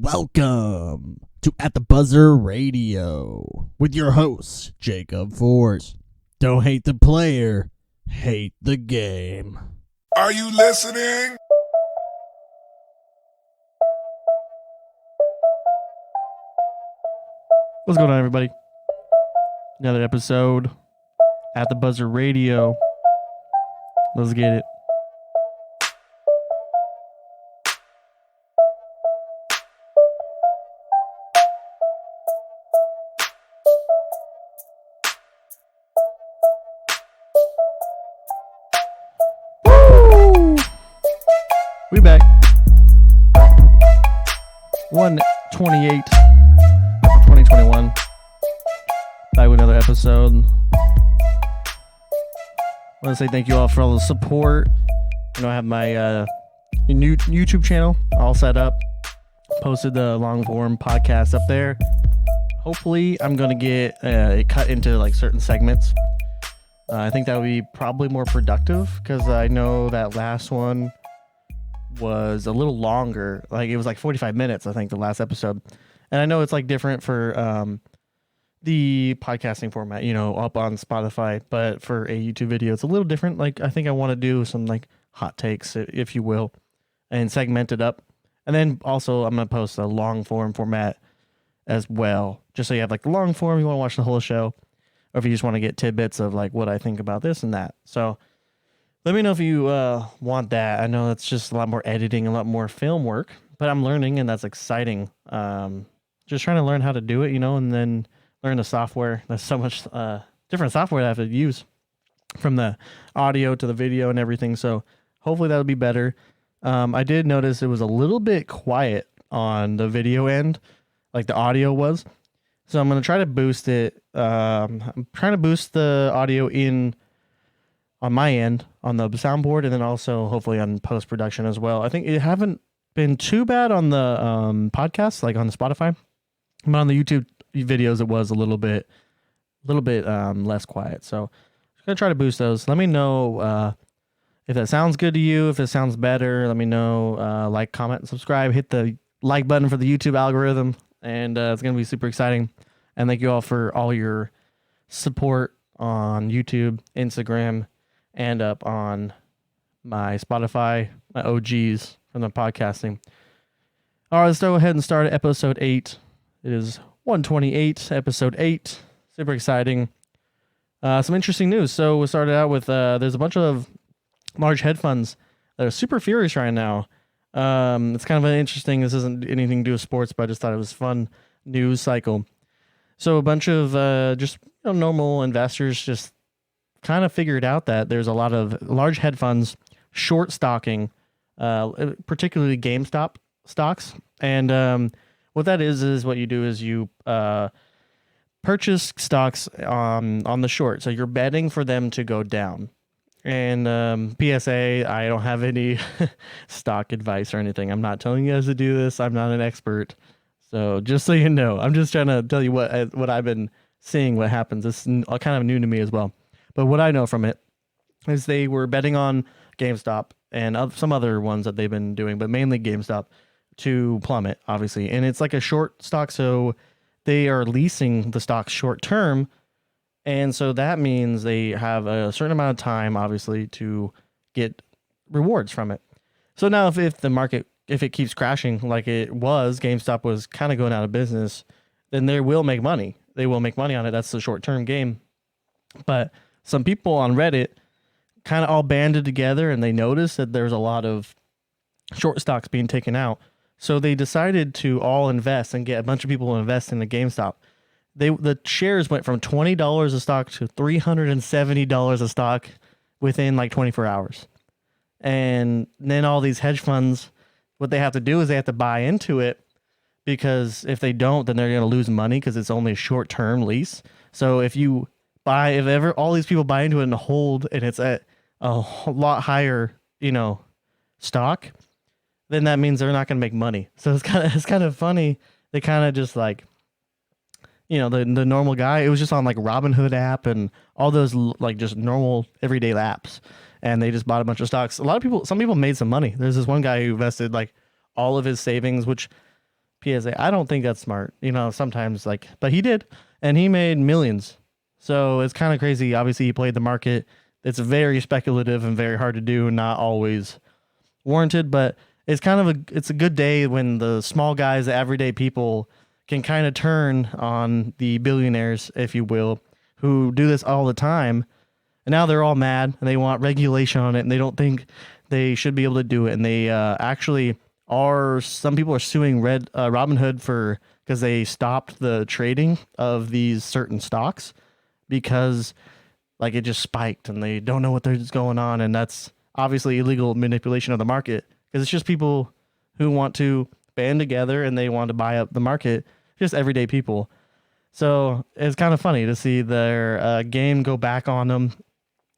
Welcome to At the Buzzer Radio with your host, Jacob Force. Don't hate the player, hate the game. Are you listening? What's going on, everybody? Another episode at the Buzzer Radio. Let's get it. Woo! We back. 128. 2021. Back with another episode. I want to say thank you all for all the support. I have my new YouTube channel all set up. Posted the long form podcast up there. Hopefully, I'm going to get it cut into like certain segments. I think that would be probably more productive because I know that last one was a little longer. Like it was like 45 minutes, I think, the last episode. And I know it's like different for the podcasting format, up on Spotify, but for a YouTube video, it's a little different. Like I think I want to do some like hot takes, if you will, and segment it up. And then also I'm going to post a long form format as well, just so you have like the long form, you want to watch the whole show, or if you just want to get tidbits of like what I think about this and that. So let me know if you want that. I know it's just a lot more editing, a lot more film work, but I'm learning and that's exciting. Just trying to learn how to do it, and then learn the software. There's so much different software that I have to use, from the audio to the video and everything. So hopefully that'll be better. I did notice it was a little bit quiet on the video end, like the audio was. So I'm going to try to boost it. I'm trying to boost the audio in on my end on the soundboard, and then also hopefully on post-production as well. I think it haven't been too bad on the podcast, like on the Spotify. But on the YouTube videos, it was a little bit less quiet. So I'm going to try to boost those. Let me know if that sounds good to you, if it sounds better. Let me know. Like, comment, and subscribe. Hit the like button for the YouTube algorithm. And it's going to be super exciting. And thank you all for all your support on YouTube, Instagram, and up on my Spotify, my OGs from the podcasting. All right, let's go ahead and start at episode 8. It is 128, episode 8. Super exciting. Some interesting news. So we started out with there's a bunch of large hedge funds that are super furious right now. It's kind of an interesting, this isn't anything to do with sports, but I just thought it was a fun news cycle. So a bunch of just normal investors just kind of figured out that there's a lot of large hedge funds short stocking, particularly GameStop stocks. And what that is what you do is you purchase stocks on the short. So you're betting for them to go down. And PSA, I don't have any stock advice or anything. I'm not telling you guys to do this. I'm not an expert. So just so you know, I'm just trying to tell you what I've been seeing, what happens. This is kind of new to me as well. But what I know from it is they were betting on GameStop and some other ones that they've been doing, but mainly GameStop, to plummet, obviously. And it's like a short stock, so they are leasing the stock short term. And so that means they have a certain amount of time, obviously, to get rewards from it. So now if the market, if it keeps crashing like it was, GameStop was kind of going out of business, then they will make money. They will make money on it. That's the short-term game. But some people on Reddit kind of all banded together, and they noticed that there's a lot of short stocks being taken out. So they decided to all invest and get a bunch of people to invest in the GameStop. The shares went from $20 a stock to $370 a stock within like 24 hours. And then all these hedge funds, what they have to do is they have to buy into it, because if they don't, then they're going to lose money because it's only a short-term lease. So if ever all these people buy into it and hold, and it's at a lot higher, stock, then that means they're not going to make money. So it's kind of funny. They kind of just like, the normal guy, it was just on like Robinhood app and all those like just normal everyday apps. And they just bought a bunch of stocks. Some people made some money. There's this one guy who invested like all of his savings, which PSA. I don't think that's smart. Sometimes but he did, and he made millions. So it's kind of crazy. Obviously, he played the market. It's very speculative and very hard to do, not always warranted, but it's a good day when the small guys, the everyday people, can kind of turn on the billionaires, if you will, who do this all the time. And now they're all mad and they want regulation on it, and they don't think they should be able to do it. And they actually are. Some people are suing Robinhood because they stopped the trading of these certain stocks because it just spiked and they don't know what's going on, and that's obviously illegal manipulation of the market because it's just people who want to band together and they want to buy up the market, just everyday people. So it's kind of funny to see their game go back on them.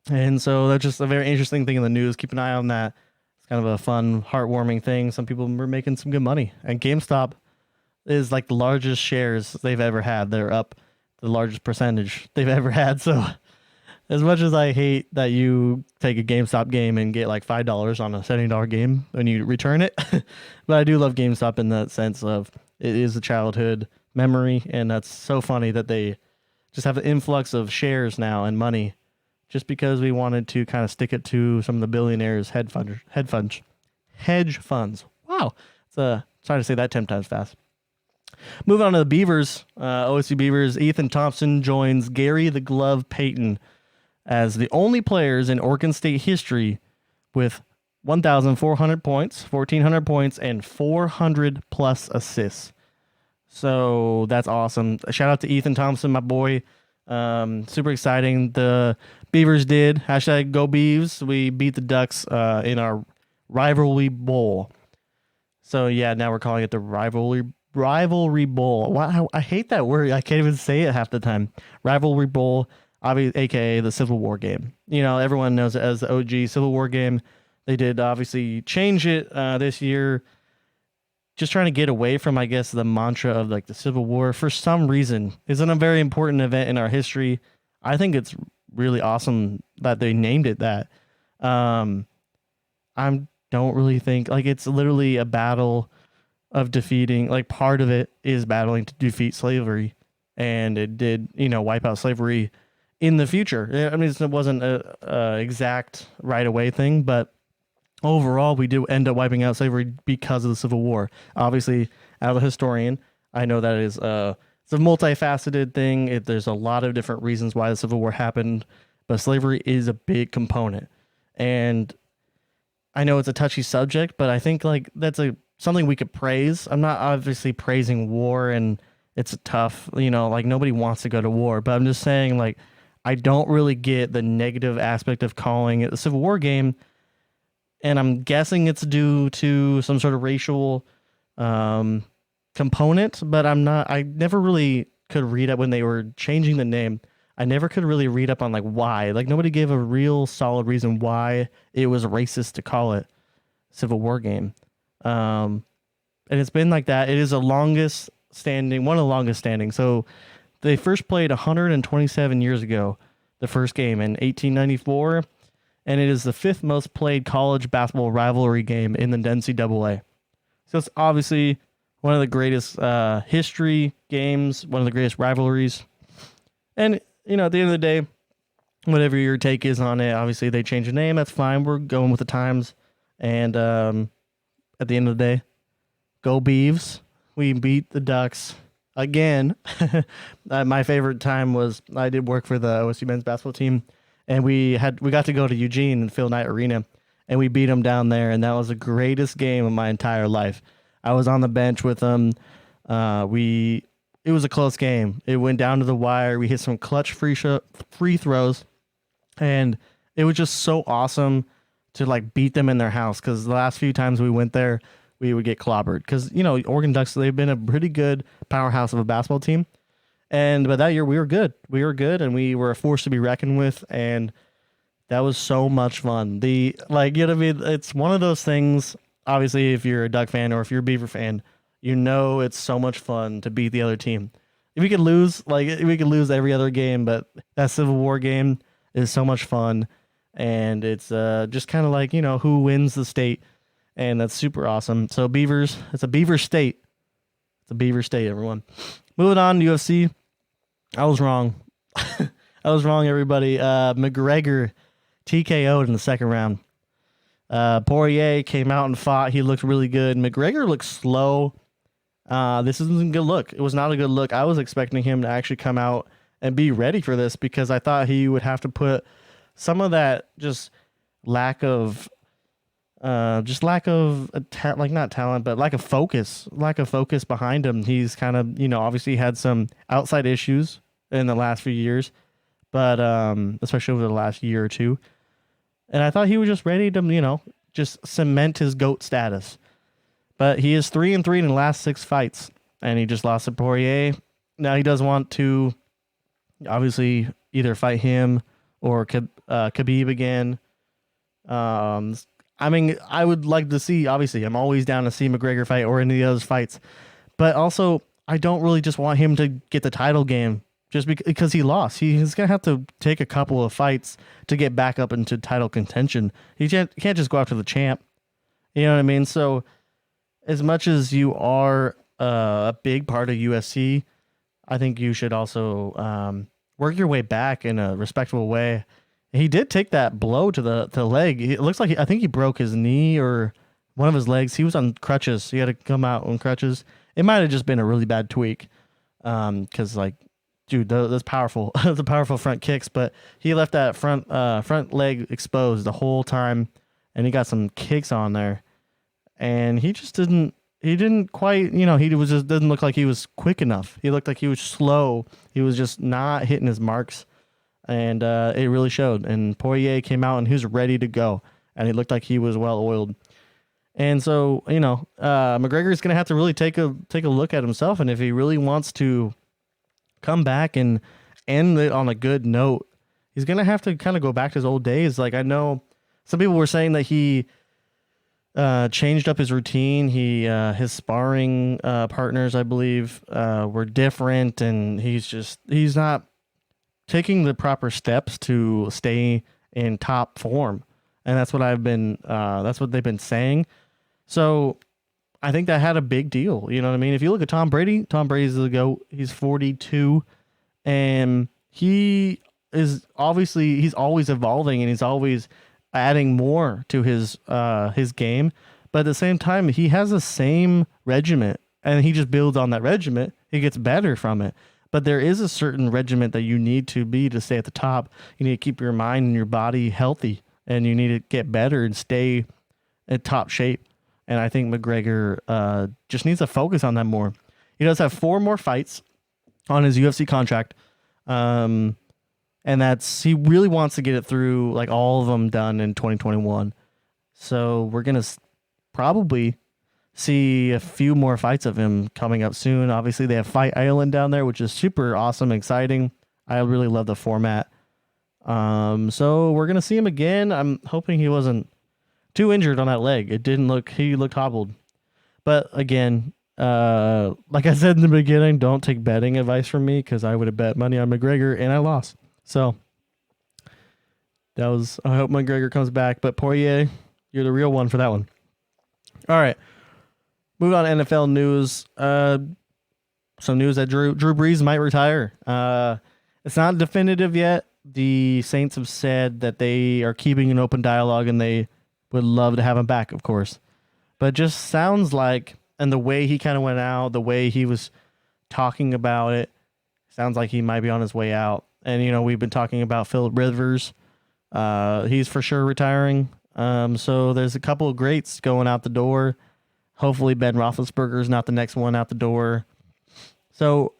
And so that's just a very interesting thing in the news. Keep an eye on that. It's kind of a fun, heartwarming thing. Some people were making some good money. And GameStop is the largest shares they've ever had. They're up the largest percentage they've ever had. So as much as I hate that you take a GameStop game and get $5 on a $70 game when you return it, but I do love GameStop in that sense of it is a childhood memory, and that's so funny that they just have an influx of shares now and money just because we wanted to kind of stick it to some of the billionaires' hedge funds. Wow. Trying to say that 10 times fast. Moving on to the Beavers, OSU Beavers, Ethan Thompson joins Gary the Glove Payton as the only players in Oregon State history with 1,400 points, 1,400 points, and 400 plus assists. So that's awesome. A shout out to Ethan Thompson, my boy. Super exciting. The Beavers did. Hashtag Go Beavs. We beat the Ducks in our rivalry bowl. So yeah, now we're calling it the rivalry bowl. Wow, I hate that word. I can't even say it half the time. Rivalry bowl, obviously, aka the Civil War game. Everyone knows it as the OG Civil War game. They did obviously change it this year, just trying to get away from, I guess, the mantra of the Civil War for some reason. It's a very important event in our history. I think it's really awesome that they named it that. I don't really think it's literally a battle of defeating, part of it is battling to defeat slavery, and it did, wipe out slavery in the future. I mean, it wasn't a exact right away thing, but overall, we did end up wiping out slavery because of the Civil War. Obviously, as a historian, I know that it's a multifaceted thing. There's a lot of different reasons why the Civil War happened, but slavery is a big component. And I know it's a touchy subject, but I think that's something we could praise. I'm not obviously praising war, and it's tough. Nobody wants to go to war, but I'm just saying I don't really get the negative aspect of calling it a Civil War game. And I'm guessing it's due to some sort of racial component, but I never really could read up when they were changing the name. I never could really read up on why. Nobody gave a real solid reason why it was racist to call it Civil War game. And it's been like that. It is one of the longest standing. So they first played 127 years ago, the first game in 1894. And it is the fifth most played college basketball rivalry game in the NCAA. So it's obviously one of the greatest history games, one of the greatest rivalries. And, at the end of the day, whatever your take is on it, obviously they changed the name. That's fine. We're going with the times. And at the end of the day, go Beavs. We beat the Ducks again. My favorite time was I did work for the OSU men's basketball team. And we got to go to Eugene and Phil Knight Arena, and we beat them down there, and that was the greatest game of my entire life. I was on the bench with them. It was a close game. It went down to the wire. We hit some clutch free throws, and it was just so awesome to beat them in their house, because the last few times we went there, we would get clobbered. Because Oregon Ducks, they've been a pretty good powerhouse of a basketball team. But that year we were good. And we were a force to be reckoned with. And that was so much fun. It's one of those things. Obviously, if you're a Duck fan or if you're a Beaver fan, it's so much fun to beat the other team. If we could lose, we could lose every other game, but that Civil War game is so much fun. And it's just kind of who wins the state. And that's super awesome. So Beavers, it's a Beaver state. It's a Beaver State, everyone. Moving on to UFC. I was wrong. I was wrong, everybody. McGregor TKO'd in the second round. Poirier came out and fought. He looked really good. McGregor looked slow. This isn't a good look. It was not a good look. I was expecting him to actually come out and be ready for this because I thought he would have to put some of that just lack of not talent, but lack of focus behind him. He's kind of, obviously had some outside issues in the last few years, but especially over the last year or two. And I thought he was just ready to, just cement his GOAT status. But he is 3-3 in the last 6 fights, and he just lost to Poirier. Now he does want to, obviously, either fight him or Khabib again. I would like to see, obviously, I'm always down to see McGregor fight or any of those fights. But also, I don't really just want him to get the title game just because he lost. He's going to have to take a couple of fights to get back up into title contention. He can't just go after the champ. You know what I mean? So, as much as you are a big part of UFC, I think you should also work your way back in a respectable way. He did take that blow to the leg. It looks like I think he broke his knee or one of his legs. He was on crutches. He had to come out on crutches. It might have just been a really bad tweak, because dude, that's powerful. Those are powerful front kicks. But he left that front leg exposed the whole time, and he got some kicks on there, and he just didn't. He didn't quite, he was just doesn't look like he was quick enough. He looked like he was slow. He was just not hitting his marks. And it really showed. And Poirier came out and he was ready to go. And he looked like he was well oiled. And so, McGregor is going to have to really take a look at himself. And if he really wants to come back and end it on a good note, he's going to have to kind of go back to his old days. Like, I know some people were saying that he changed up his routine. His sparring partners, I believe, were different. And he's not taking the proper steps to stay in top form. And that's what that's what they've been saying. So I think that had a big deal. You know what I mean? If you look at Tom Brady's the GOAT. He's 42 and he's always evolving and he's always adding more to his game. But at the same time, he has the same regiment and he just builds on that regiment. He gets better from it. But there is a certain regiment that you need to be to stay at the top. You need to keep your mind and your body healthy, and you need to get better and stay in top shape. And I think McGregor just needs to focus on that more. He does have 4 more fights on his UFC contract, and he really wants to get it through, like all of them done in 2021. So we're gonna probably see a few more fights of him coming up soon. Obviously, they have Fight Island down there, which is super awesome, exciting. I really love the format. So we're going to see him again. I'm hoping he wasn't too injured on that leg. He looked hobbled. But again, like I said in the beginning, don't take betting advice from me because I would have bet money on McGregor and I lost. So I hope McGregor comes back. But Poirier, you're the real one for that one. All right. Moving on to NFL news. Some news that Drew Brees might retire. It's not definitive yet. The Saints have said that they are keeping an open dialogue and they would love to have him back, of course. But it just sounds like, and the way he kind of went out, the way he was talking about it, sounds like he might be on his way out. And, we've been talking about Phillip Rivers. He's for sure retiring. So there's a couple of greats going out the door. Hopefully Ben Roethlisberger is not the next one out the door. So,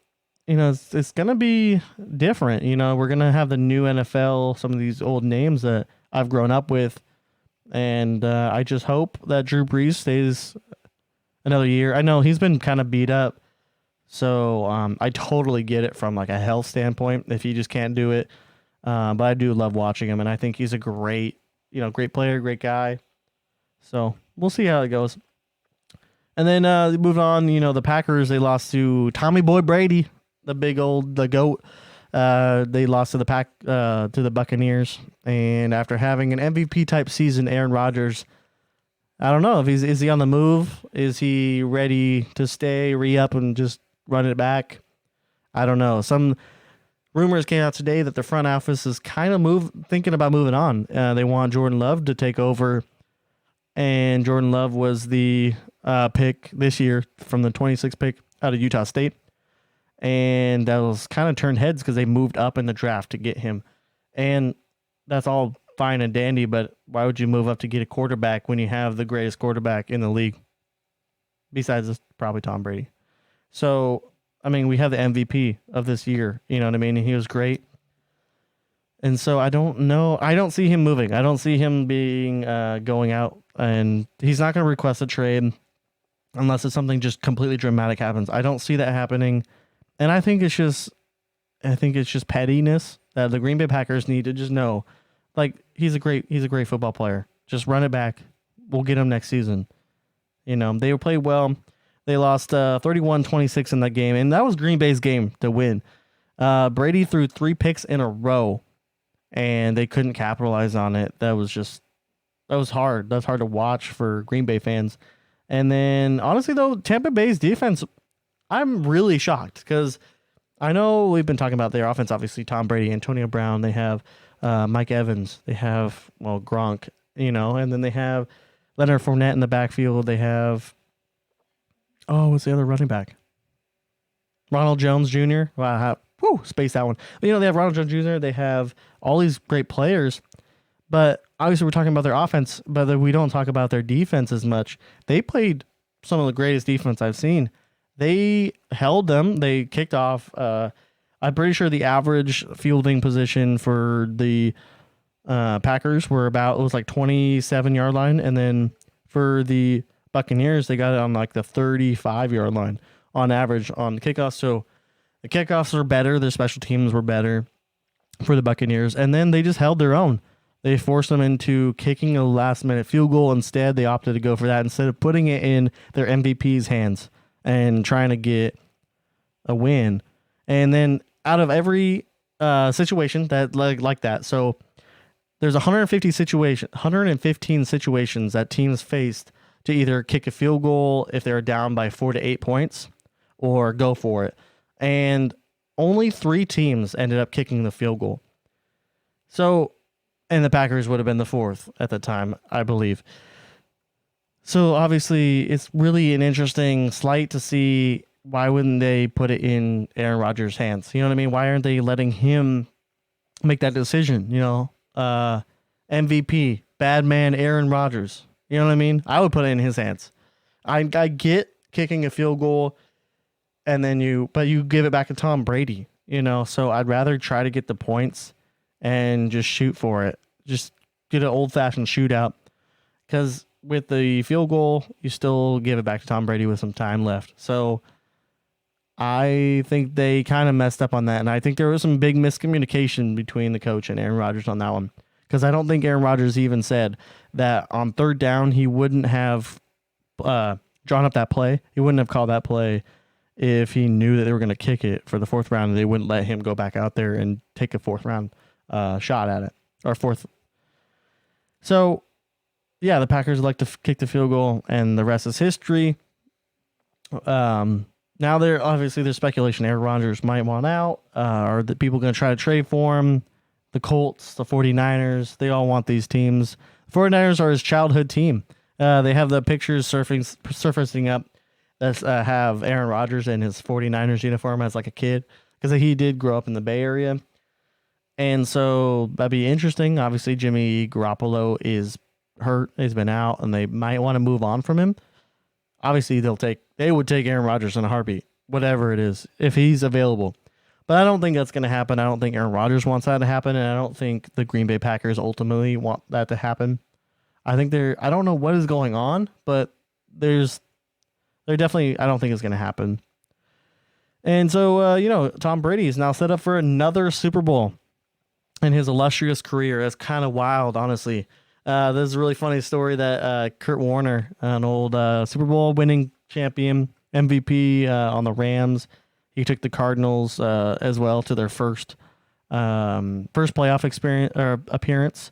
it's going to be different. We're going to have the new NFL, some of these old names that I've grown up with. And I just hope that Drew Brees stays another year. I know he's been kind of beat up. So I totally get it from like a health standpoint if he just can't do it. But I do love watching him. And I think he's a great player, great guy. So we'll see how it goes. And then moving on, the Packers, they lost to Tommy Boy Brady, the GOAT. They lost to the Buccaneers. And after having an MVP type season, Aaron Rodgers I don't know if is he on the move? Is he ready to stay, re-up, and just run it back? I don't know. Some rumors came out today that the front office is kind of thinking about moving on. They want Jordan Love to take over, and Jordan Love was the pick this year from the 26th pick out of Utah State, and that was kind of turned heads because they moved up in the draft to get him, and that's all fine and dandy, but why would you move up to get a quarterback when you have the greatest quarterback in the league? Besides probably Tom Brady. So, I mean, we have the MVP of this year. You know what I mean? And he was great. And so I don't know. I don't see him moving. I don't see him being going out. And he's not going to request a trade unless it's something just completely dramatic happens. I don't see that happening. And I think it's just pettiness that the Green Bay Packers need to just know. Like, he's a great football player. Just run it back. We'll get him next season. You know, they played well. They lost 31-26 in that game, and that was Green Bay's game to win. Brady threw 3 picks in a row, and they couldn't capitalize on it. That was hard. That's hard to watch for Green Bay fans. And then, honestly, though, Tampa Bay's defense, I'm really shocked because I know we've been talking about their offense, obviously, Tom Brady, Antonio Brown. They have Mike Evans. They have, Gronk, and then they have Leonard Fournette in the backfield. They have, what's the other running back? Ronald Jones Jr. Wow, spaced that one. But, they have Ronald Jones Jr. They have all these great players, but obviously we're talking about their offense, but we don't talk about their defense as much. They played some of the greatest defense I've seen. They held them. They kicked off. I'm pretty sure the average fielding position for the Packers it was like 27-yard line. And then for the Buccaneers, they got it on like the 35-yard line on average on the kickoffs. So the kickoffs are better. Their special teams were better for the Buccaneers. And then they just held their own. They forced them into kicking a last-minute field goal. Instead, they opted to go for that instead of putting it in their MVP's hands and trying to get a win. And then out of every situation that like that, so there's 115 situations that teams faced to either kick a field goal if they're down by 4 to 8 points or go for it. And only 3 teams ended up kicking the field goal. So, and the Packers would have been the 4th at the time, I believe. So obviously it's really an interesting slight to see. Why wouldn't they put it in Aaron Rodgers' hands? You know what I mean? Why aren't they letting him make that decision? MVP, bad man Aaron Rodgers. You know what I mean? I would put it in his hands. I get kicking a field goal, and then but you give it back to Tom Brady. So I'd rather try to get the points and just shoot for it. Just get an old-fashioned shootout, because with the field goal, you still give it back to Tom Brady with some time left. So I think they kind of messed up on that, and I think there was some big miscommunication between the coach and Aaron Rodgers on that one, because I don't think Aaron Rodgers even said that on 3rd down he wouldn't have drawn up that play. He wouldn't have called that play if he knew that they were going to kick it for the 4th round, and they wouldn't let him go back out there and take a 4th round shot at it, or 4th. So, yeah, the Packers like to kick the field goal, and the rest is history. Now there's speculation Aaron Rodgers might want out, or that people going to try to trade for him. The Colts, the 49ers, they all want these teams. The 49ers are his childhood team. They have the pictures surfacing up that have Aaron Rodgers in his 49ers uniform as like a kid, because he did grow up in the Bay Area. And so that'd be interesting. Obviously, Jimmy Garoppolo is hurt. He's been out, and they might want to move on from him. Obviously, they would take Aaron Rodgers in a heartbeat, whatever it is, if he's available. But I don't think that's going to happen. I don't think Aaron Rodgers wants that to happen, and I don't think the Green Bay Packers ultimately want that to happen. I don't know what is going on, but they're definitely, I don't think it's going to happen. And so, Tom Brady is now set up for another Super Bowl in his illustrious career. That's kind of wild, honestly. This is a really funny story that Kurt Warner, an old Super Bowl winning champion, MVP on the Rams, he took the Cardinals as well to their first playoff appearance.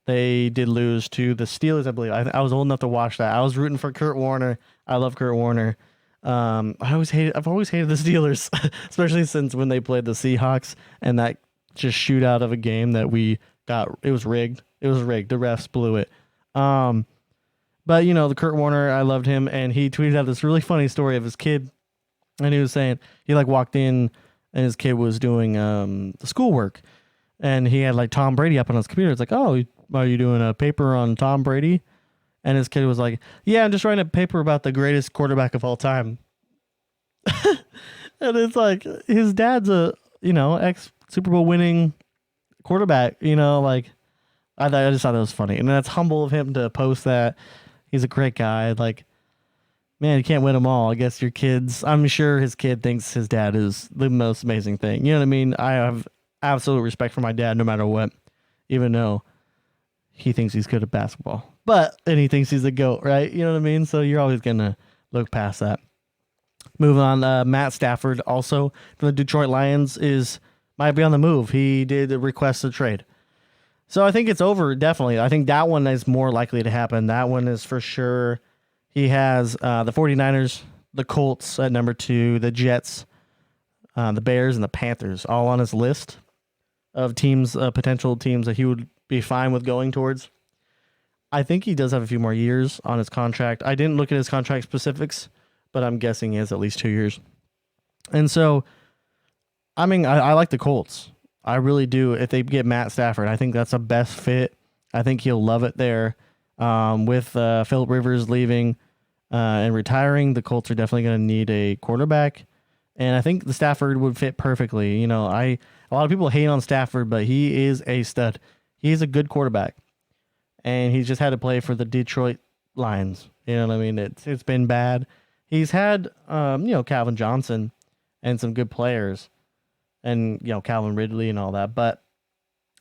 They did lose to the Steelers, I believe. I was old enough to watch that. I was rooting for Kurt Warner. I love Kurt Warner. I've always hated the Steelers, especially since when they played the Seahawks and that just shootout of a game that we got. It was rigged. The refs blew it. But the Kurt Warner, I loved him, and he tweeted out this really funny story of his kid, and he was saying he walked in and his kid was doing the schoolwork, and he had Tom Brady up on his computer. It's like, oh, are you doing a paper on Tom Brady? And his kid was like, yeah, I'm just writing a paper about the greatest quarterback of all time. And it's like his dad's a ex Super Bowl winning quarterback. I just thought that was funny, and that's humble of him to post that. He's a great guy. Man, you can't win them all. I guess your kids. I'm sure his kid thinks his dad is the most amazing thing. You know what I mean? I have absolute respect for my dad, no matter what, even though he thinks he's good at basketball, and he thinks he's a GOAT, right? You know what I mean? So you're always gonna look past that. Moving on, Matt Stafford, also from the Detroit Lions, might be on the move. He did request a trade. So I think it's over, definitely. I think that one is more likely to happen. That one is for sure. He has the 49ers, the Colts at number 2, the Jets, the Bears, and the Panthers all on his list of teams, potential teams that he would be fine with going towards. I think he does have a few more years on his contract. I didn't look at his contract specifics, but I'm guessing he has at least 2 years. And so, I like the Colts. I really do. If they get Matt Stafford, I think that's a best fit. I think he'll love it there. With Phillip Rivers leaving and retiring, the Colts are definitely going to need a quarterback. And I think the Stafford would fit perfectly. A lot of people hate on Stafford, but he is a stud. He's a good quarterback. And he's just had to play for the Detroit Lions. You know what I mean? It's been bad. He's had, Calvin Johnson and some good players. And, Calvin Ridley and all that.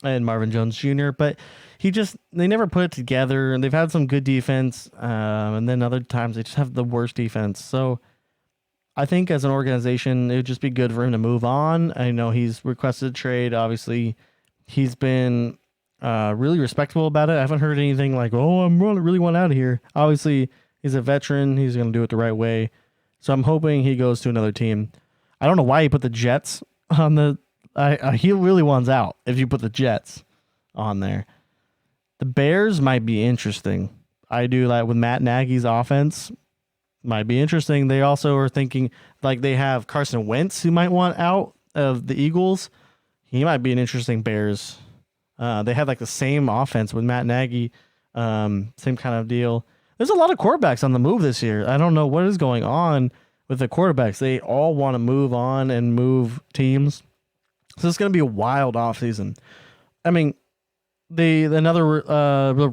And Marvin Jones Jr. But they never put it together. And they've had some good defense. And then other times they just have the worst defense. So I think as an organization, it would just be good for him to move on. I know he's requested a trade. Obviously, he's been really respectable about it. I haven't heard anything like, oh, I really want out of here. Obviously, he's a veteran. He's going to do it the right way. So I'm hoping he goes to another team. I don't know why he put the Jets on the... he really wants out if you put the Jets on there. The Bears might be interesting. I do like with Matt Nagy's offense. Might be interesting. They also are thinking they have Carson Wentz who might want out of the Eagles. He might be an interesting Bears. They have the same offense with Matt Nagy. Same kind of deal. There's a lot of quarterbacks on the move this year. I don't know what is going on with the quarterbacks. They all want to move on and move teams. So it's going to be a wild offseason. I mean, the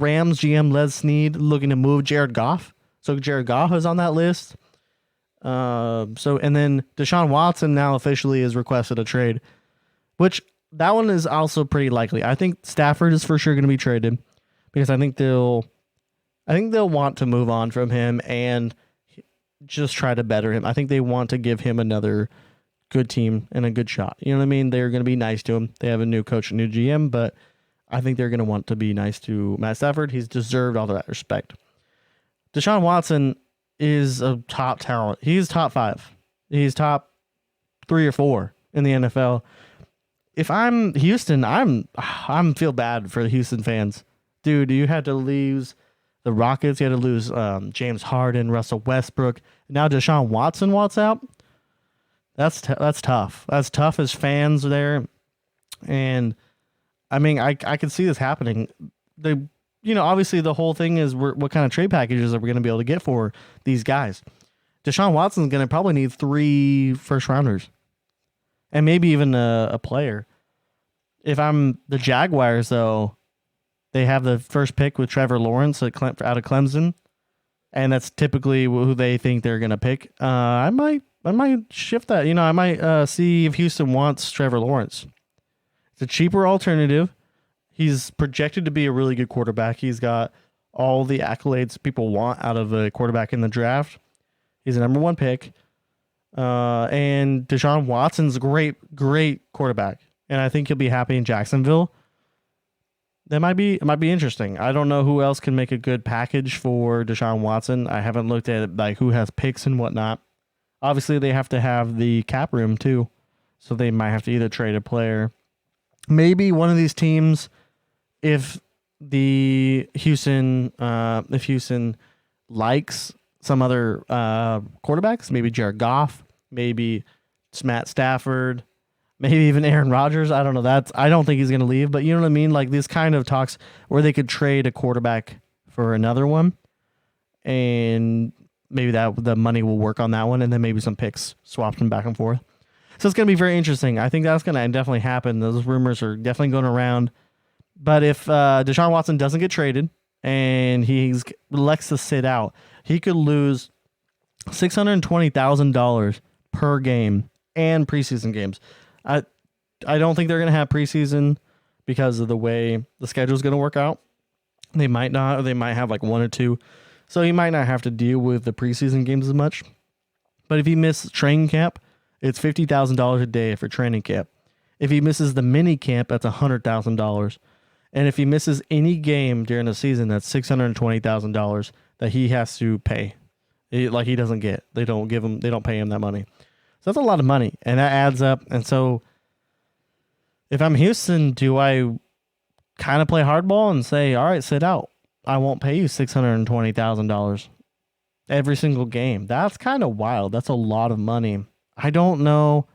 Rams GM Les Snead looking to move Jared Goff. So Jared Goff is on that list. And then Deshaun Watson now officially has requested a trade, which that one is also pretty likely. I think Stafford is for sure going to be traded because I think they'll want to move on from him and just try to better him. I think they want to give him another good team and a good shot. You know what I mean? They're going to be nice to him. They have a new coach, a new GM, but I think they're going to want to be nice to Matt Stafford. He's deserved all of that respect. Deshaun Watson is a top talent. He's top 5. He's top 3 or 4 in the NFL. If I'm Houston, I'm feel bad for the Houston fans. Dude, you had to lose the Rockets. You had to lose James Harden, Russell Westbrook. Now Deshaun Watson wants out. That's tough. That's tough as fans there. And I mean, I can see this happening. Obviously the whole thing is what kind of trade packages are we going to be able to get for these guys? Deshaun Watson's going to probably need 3 first rounders and maybe even a player. If I'm the Jaguars, though, they have the first pick with Trevor Lawrence out of Clemson, and that's typically who they think they're going to pick. I might shift that. I might see if Houston wants Trevor Lawrence. It's a cheaper alternative. He's projected to be a really good quarterback. He's got all the accolades people want out of a quarterback in the draft. He's a number 1 pick. And Deshaun Watson's a great quarterback. And I think he'll be happy in Jacksonville. It might be interesting. I don't know who else can make a good package for Deshaun Watson. I haven't looked at it, like who has picks and whatnot. Obviously, they have to have the cap room too, so they might have to either trade a player. Maybe one of these teams, if Houston likes some other quarterbacks, maybe Jared Goff, maybe Matt Stafford, maybe even Aaron Rodgers. I don't know. I don't think he's going to leave, but you know what I mean? Like these kind of talks where they could trade a quarterback for another one, and maybe that the money will work on that one, and then maybe some picks swapped them back and forth. So it's going to be very interesting. I think that's going to definitely happen. Those rumors are definitely going around. But if Deshaun Watson doesn't get traded and he elects to sit out, he could lose $620,000 per game and preseason games. I don't think they're going to have preseason because of the way the schedule is going to work out. They might not, or they might have like one or two. So he might not have to deal with the preseason games as much. But if he misses training camp, it's $50,000 a day for training camp. If he misses the mini camp, that's $100,000. And if he misses any game during the season, that's $620,000 that he has to pay. Like he doesn't get. They don't pay him that money. So that's a lot of money, and that adds up. And so if I'm Houston, do I kind of play hardball and say, all right, sit out. I won't pay you $620,000 every single game. That's kind of wild. That's a lot of money. I don't know.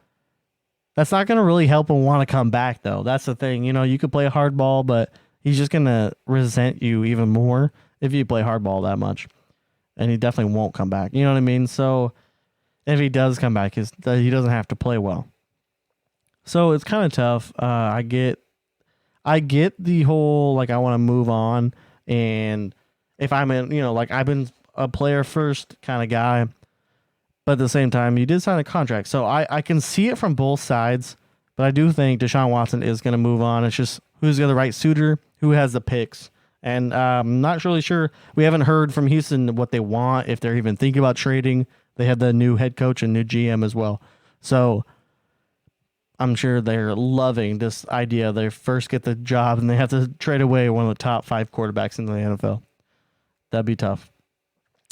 That's not going to really help him want to come back, though. That's the thing. You know, you could play hardball, but he's just going to resent you even more if you play hardball that much. And he definitely won't come back. You know what I mean? So if he does come back, he doesn't have to play well. So it's kind of tough. I get the whole, like, I want to move on. And if I'm in, you know, like I've been a player first kind of guy, but at the same time, you did sign a contract. So I can see it from both sides, but I do think Deshaun Watson is going to move on. It's just who's the right suitor, who has the picks. And I'm not really sure. We haven't heard from Houston what they want, if they're even thinking about trading. They have the new head coach and new GM as well. So I'm sure they're loving this idea. They first get the job and they have to trade away one of the top 5 quarterbacks in the NFL. That'd be tough.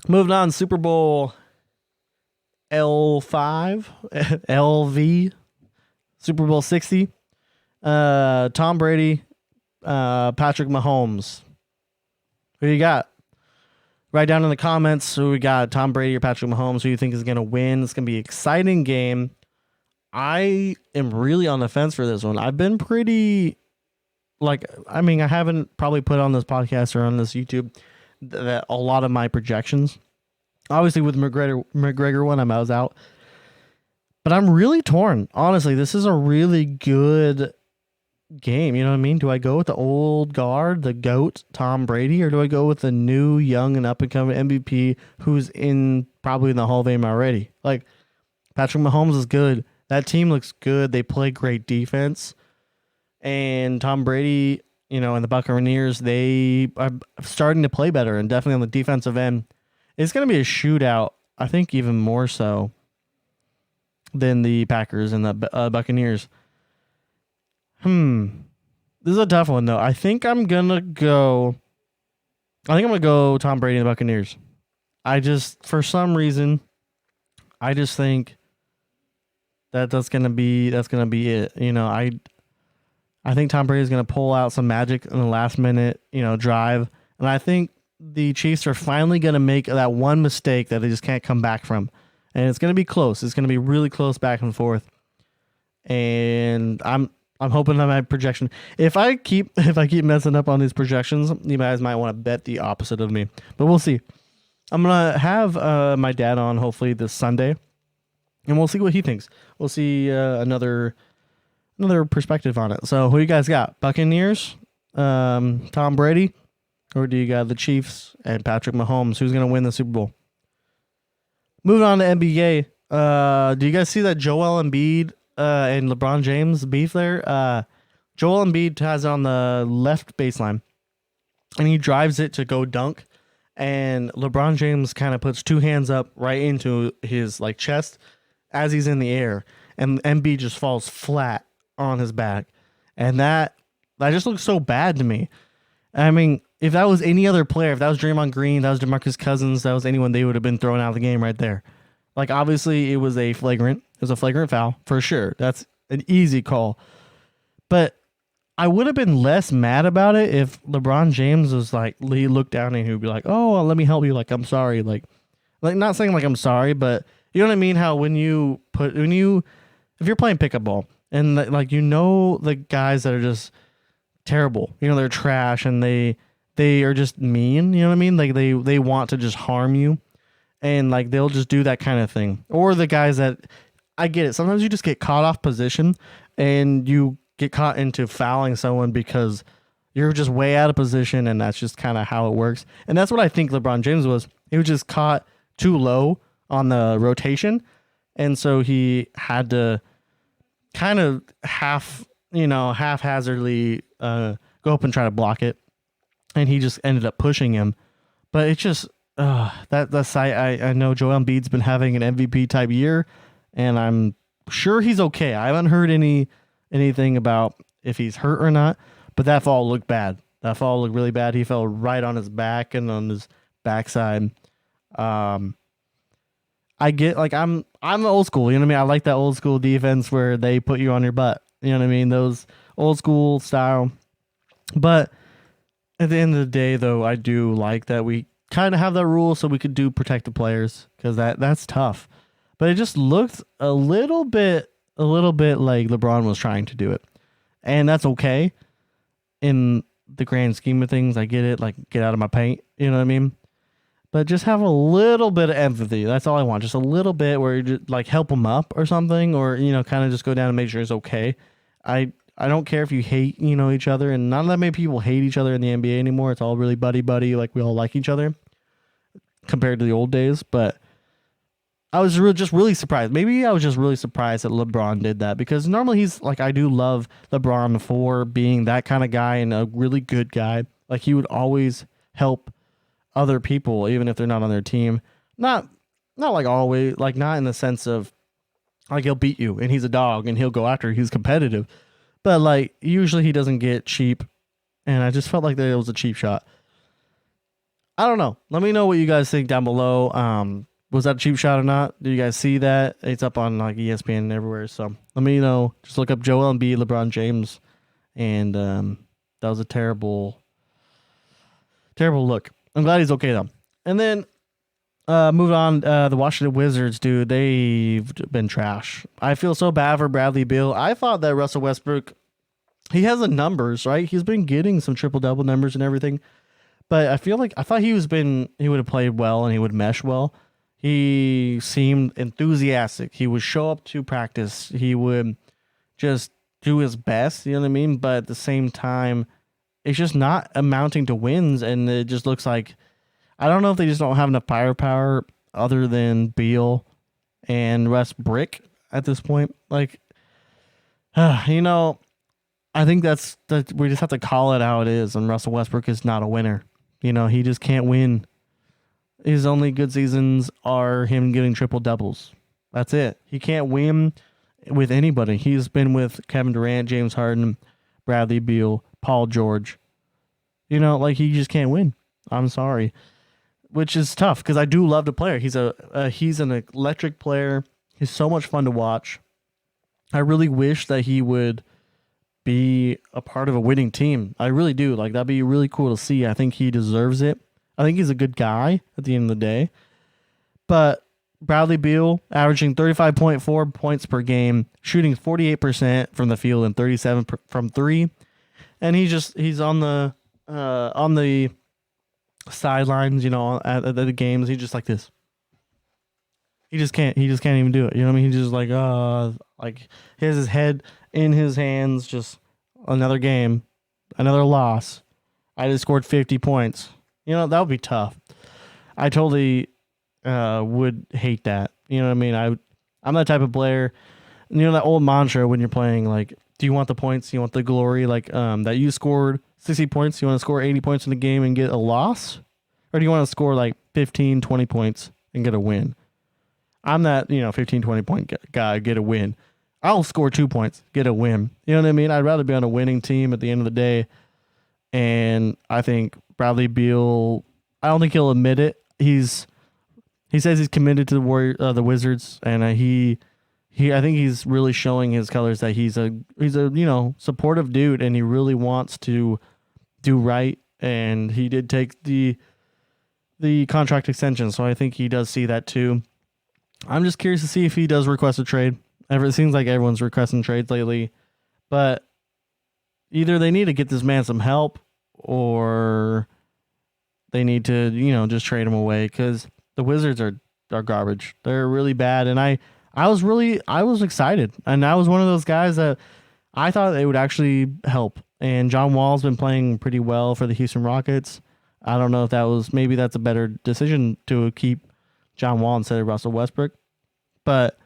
Moving on, Super Bowl L5, LV, Super Bowl 60. Tom Brady, Patrick Mahomes. Who you got? Write down in the comments who we got, Tom Brady or Patrick Mahomes, who you think is going to win. It's going to be an exciting game. I am really on the fence for this one. I've been pretty, I haven't probably put on this podcast or on this YouTube that a lot of my projections. Obviously, with McGregor one, I was out. But I'm really torn. Honestly, this is a really good game. You know what I mean? Do I go with the old guard, the GOAT, Tom Brady, or do I go with the new, young, and up-and-coming MVP who's probably in the Hall of Fame already? Like, Patrick Mahomes is good. That team looks good. They play great defense. And Tom Brady, you know, and the Buccaneers, they are starting to play better, and definitely on the defensive end. It's going to be a shootout, I think even more so than the Packers and the Buccaneers. This is a tough one, though. I think I'm going to go Tom Brady and the Buccaneers. For some reason, I just think that's going to be it. You know, I think Tom Brady is going to pull out some magic in the last minute, you know, drive. And I think the Chiefs are finally going to make that one mistake that they just can't come back from. And it's going to be close. It's going to be really close back and forth. And I'm hoping that my projection, if I keep messing up on these projections, you guys might want to bet the opposite of me. But we'll see. I'm going to have my dad on hopefully this Sunday, and we'll see what he thinks. We'll see another perspective on it. So who you guys got? Buccaneers, Tom Brady, or do you got the Chiefs and Patrick Mahomes? Who's going to win the Super Bowl? Moving on to NBA. Do you guys see that Joel Embiid and LeBron James beef there? Joel Embiid has it on the left baseline, and he drives it to go dunk. And LeBron James kind of puts 2 hands up right into his chest as he's in the air, and Embiid just falls flat on his back. And that just looks so bad to me. I mean, if that was any other player, if that was Draymond Green, that was DeMarcus Cousins, that was anyone, they would have been thrown out of the game right there. Like, obviously, it was a flagrant foul for sure. That's an easy call. But I would have been less mad about it if LeBron James was like, he looked down and he would be like, oh, well, let me help you. Like, I'm sorry. Like not saying like I'm sorry, but you know what I mean? How if you're playing pickup ball and like, the guys that are just terrible, they're trash and they are just mean, you know what I mean? Like they want to just harm you and like, they'll just do that kind of thing. Or the guys that, I get it. Sometimes you just get caught off position and you get caught into fouling someone because you're just way out of position, and that's just kind of how it works. And that's what I think LeBron James was. He was just caught too low on the rotation, and so he had to kind of haphazardly go up and try to block it, and he just ended up pushing him. But it's just that's I know Joel Embiid's been having an MVP type year, and I'm sure he's okay. I haven't heard anything about if he's hurt or not, but that fall looked bad. That fall looked really bad. He fell right on his back and on his backside. I get, like, I'm old school, you know what I mean? I like that old school defense where they put you on your butt. You know what I mean? Those old school style. But at the end of the day, though, I do like that we kind of have that rule so we could do protect the players, because that's tough. But it just looked a little bit like LeBron was trying to do it. And that's okay in the grand scheme of things. I get it, like, get out of my paint, you know what I mean? But just have a little bit of empathy. That's all I want. Just a little bit where you just like help them up or something, or, kind of just go down and make sure it's okay. I don't care if you hate, each other, and not that many people hate each other in the NBA anymore. It's all really buddy, like we all like each other compared to the old days. But I was just really surprised. Maybe I was just really surprised that LeBron did that, because normally he's like, I do love LeBron for being that kind of guy and a really good guy. Like, he would always help other people, even if they're not on their team. Not like always, like, not in the sense of like he'll beat you and he's a dog and he'll go after you. He's competitive, but like usually he doesn't get cheap. And I just felt like that it was a cheap shot. I don't know. Let me know what you guys think down below. Was that a cheap shot or not? Did you guys see that? It's up on like ESPN and everywhere. So let me know. Just look up Joel Embiid, LeBron James, and that was a terrible look. I'm glad he's okay though. And then move on. The Washington Wizards, dude, they've been trash. I feel so bad for Bradley Beal. I thought that Russell Westbrook, he has the numbers, right? He's been getting some triple-double numbers and everything. But I thought he would have played well and he would mesh well. He seemed enthusiastic. He would show up to practice. He would just do his best, you know what I mean? But at the same time, it's just not amounting to wins, and it just looks like, I don't know if they just don't have enough firepower other than Beal and Russ Brick at this point. Like, I think that we just have to call it how it is, and Russell Westbrook is not a winner. He just can't win. His only good seasons are him getting triple doubles. That's it. He can't win with anybody. He's been with Kevin Durant, James Harden, Bradley Beal, Paul George. Like, he just can't win. I'm sorry. Which is tough, because I do love the player. He's an electric player. He's so much fun to watch. I really wish that he would be a part of a winning team. I really do. Like, that'd be really cool to see. I think he deserves it. I think he's a good guy at the end of the day. But Bradley Beal averaging 35.4 points per game, shooting 48% from the field and 37 from three. And he's on the sidelines, at the games. He's just like this. He just can't even do it. You know what I mean? He's just like he has his head in his hands, just another game, another loss. I just scored 50 points. That would be tough. I totally would hate that. You know what I mean? I'm that type of player. That old mantra when you're playing, like, do you want the points? You want the glory? Like, that you scored 60 points. You want to score 80 points in the game and get a loss? Or do you want to score like 15, 20 points and get a win? I'm that, 15, 20 point guy, get a win. I'll score 2 points, get a win. You know what I mean? I'd rather be on a winning team at the end of the day. And I think Bradley Beal, I don't think he'll admit it. He says he's committed to the Wizards, and I think he's really showing his colors that he's a supportive dude, and he really wants to do right. And he did take the contract extension, so I think he does see that too. I'm just curious to see if he does request a trade. It seems like everyone's requesting trades lately, but either they need to get this man some help, or they need to, just trade him away, because the Wizards are garbage. They're really bad, and I was excited, and I was one of those guys that I thought they would actually help. And John Wall's been playing pretty well for the Houston Rockets. I don't know if maybe that's a better decision to keep John Wall instead of Russell Westbrook, but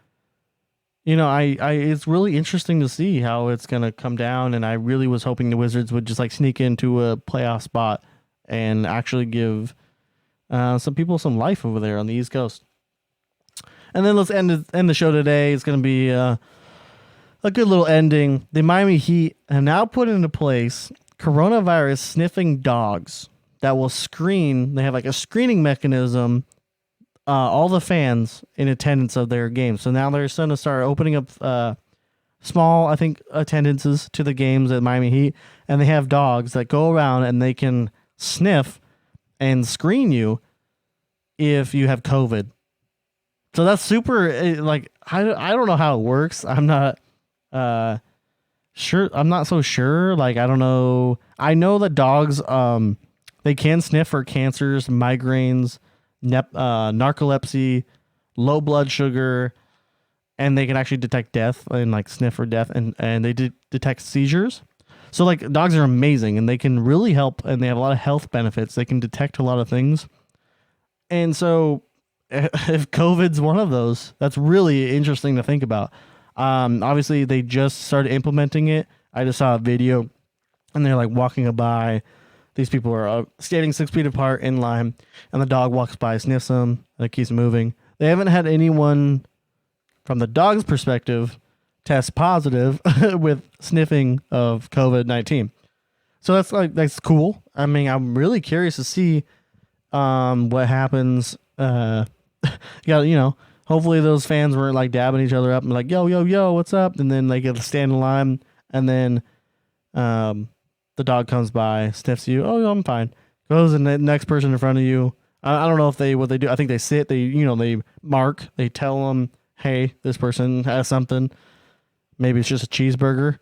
it's really interesting to see how it's going to come down. And I really was hoping the Wizards would just like sneak into a playoff spot and actually give some people some life over there on the East Coast. And then let's end the show today. It's going to be a good little ending. The Miami Heat have now put into place coronavirus sniffing dogs that will screen. They have like a screening mechanism. All the fans in attendance of their games. So now they're going to start opening up small, I think, attendances to the games at Miami Heat. And they have dogs that go around and they can sniff and screen you if you have COVID. So that's super, I don't know how it works. I'm not sure. I'm not so sure. I don't know. I know that dogs, they can sniff for cancers, migraines, narcolepsy, low blood sugar, and they can actually detect death and sniff for death, and they detect seizures. So dogs are amazing, and they can really help, and they have a lot of health benefits. They can detect a lot of things. And so if COVID's one of those, that's really interesting to think about. Obviously they just started implementing it. I just saw a video, and they're walking by. These people are standing 6 feet apart in line, and the dog walks by, sniffs them, and it keeps moving. They haven't had anyone, from the dog's perspective, test positive with sniffing of COVID-19. So that's cool. I mean, I'm really curious to see what happens. Hopefully those fans weren't dabbing each other up and yo, yo, yo, what's up? And then they get to stand in line, and then the dog comes by, sniffs you. Oh, I'm fine. Goes and the next person in front of you. I don't know what they do. I think they sit. They mark. They tell them, hey, this person has something. Maybe it's just a cheeseburger.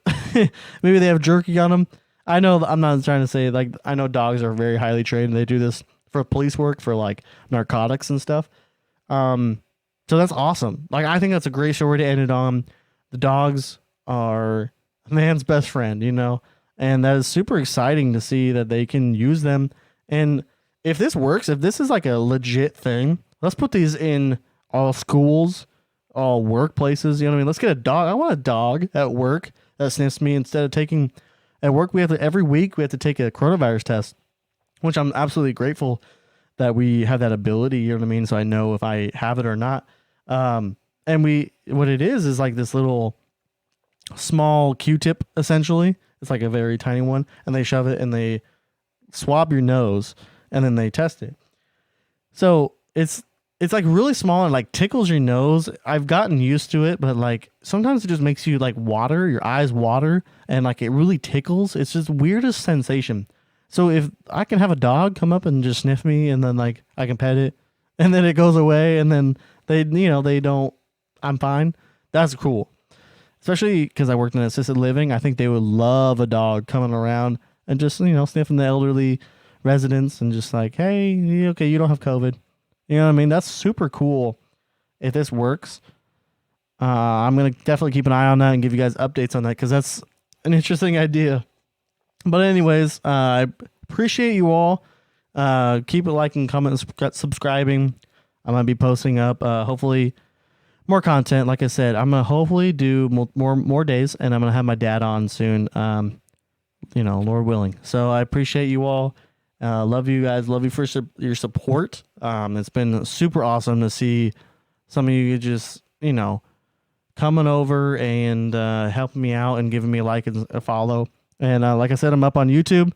Maybe they have jerky on them. I know. I'm not trying to say I know dogs are very highly trained. They do this for police work, for narcotics and stuff. So that's awesome. I think that's a great story to end it on. The dogs are a man's best friend, and that is super exciting to see that they can use them. And if this works, if this is a legit thing, let's put these in all schools, all workplaces. You know what I mean? Let's get a dog. I want a dog at work that sniffs me instead of taking at work. Every week we have to take a coronavirus test, which I'm absolutely grateful that we have that ability. You know what I mean? So I know if I have it or not. And what it is this little small Q-tip, essentially. It's a very tiny one, and they shove it and they swab your nose, and then they test it. So it's really small and tickles your nose. I've gotten used to it, but sometimes it just makes you water, your eyes water, and it really tickles. It's just weirdest sensation. So if I can have a dog come up and just sniff me, and then I can pet it, and then it goes away, and then they don't, I'm fine. That's cool. Especially because I worked in assisted living. I think they would love a dog coming around and just, sniffing the elderly residents and just hey, okay, you don't have COVID. You know what I mean? That's super cool if this works. I'm going to definitely keep an eye on that and give you guys updates on that, because that's an interesting idea. But anyways, I appreciate you all. Keep it liking, comment, subscribing. I'm going to be posting up, hopefully, more content. Like I said, I'm going to hopefully do more days, and I'm going to have my dad on soon, Lord willing. So I appreciate you all. Love you guys. Love you for your support. It's been super awesome to see some of you just, coming over and helping me out and giving me a like and a follow. And like I said, I'm up on YouTube.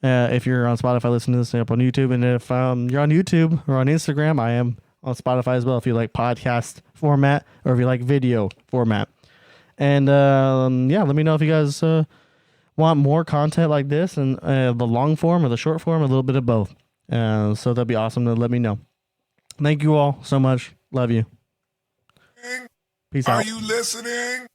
If you're on Spotify, listen to this up on YouTube. And if you're on YouTube or on Instagram, I am on Spotify as well. If you like podcast format or if you like video format. And yeah, let me know if you guys want more content like this and the long form or the short form, a little bit of both. So that'd be awesome to let me know. Thank you all so much. Love you. Peace out. Are you listening?